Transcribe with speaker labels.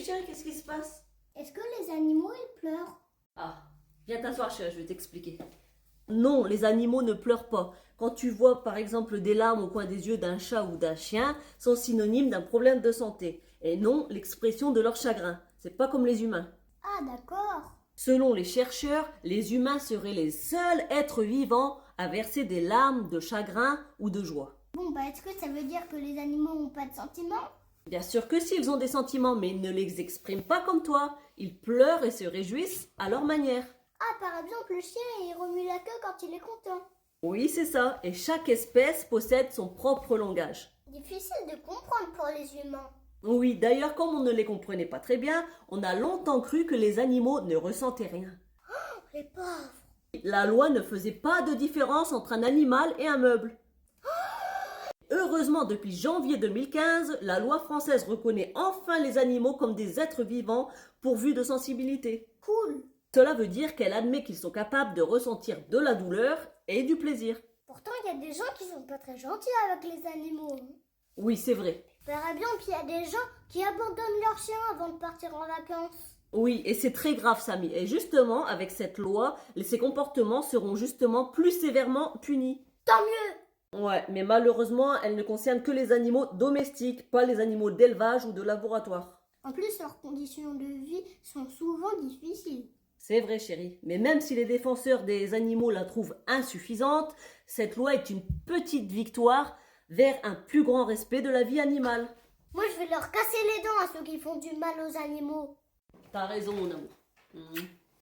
Speaker 1: chérie, qu'est-ce qui se passe?
Speaker 2: Est-ce que les animaux, ils pleurent?
Speaker 1: Ah, viens t'asseoir chérie, je vais t'expliquer. Non, les animaux ne pleurent pas. Quand tu vois par exemple des larmes au coin des yeux d'un chat ou d'un chien, sont synonymes d'un problème de santé. Et non l'expression de leur chagrin. C'est pas comme les humains.
Speaker 2: Ah, d'accord.
Speaker 1: Selon les chercheurs, les humains seraient les seuls êtres vivants à verser des larmes de chagrin ou de joie.
Speaker 2: Bon, bah, est-ce que ça veut dire que les animaux n'ont pas de sentiments?
Speaker 1: Bien sûr que si, ils ont des sentiments, mais ils ne les expriment pas comme toi. Ils pleurent et se réjouissent à leur manière.
Speaker 2: Ah, par exemple, le chien, il remue la queue quand il est content.
Speaker 1: Oui, c'est ça. Et chaque espèce possède son propre langage.
Speaker 2: Difficile de comprendre pour les humains.
Speaker 1: Oui, d'ailleurs, comme on ne les comprenait pas très bien, on a longtemps cru que les animaux ne ressentaient rien.
Speaker 2: Les pauvres.
Speaker 1: La loi ne faisait pas de différence entre un animal et un meuble. Heureusement, depuis janvier 2015, la loi française reconnaît enfin les animaux comme des êtres vivants pourvus de sensibilité.
Speaker 2: Cool.
Speaker 1: Cela veut dire qu'elle admet qu'ils sont capables de ressentir de la douleur et du plaisir.
Speaker 2: Pourtant, il y a des gens qui sont pas très gentils avec les animaux.
Speaker 1: Oui, c'est vrai.
Speaker 2: Par exemple, il y a des gens qui abandonnent leurs chiens avant de partir en vacances.
Speaker 1: Oui, et c'est très grave, Samy. Et justement, avec cette loi, ces comportements seront justement plus sévèrement punis.
Speaker 2: Tant mieux.
Speaker 1: Ouais, mais malheureusement, elle ne concerne que les animaux domestiques, pas les animaux d'élevage ou de laboratoire.
Speaker 2: En plus, leurs conditions de vie sont souvent difficiles.
Speaker 1: C'est vrai, chérie. Mais même si les défenseurs des animaux la trouvent insuffisante, cette loi est une petite victoire vers un plus grand respect de la vie animale.
Speaker 2: Moi, je vais leur casser les dents à ceux qui font du mal aux animaux.
Speaker 1: T'as raison, mon amour.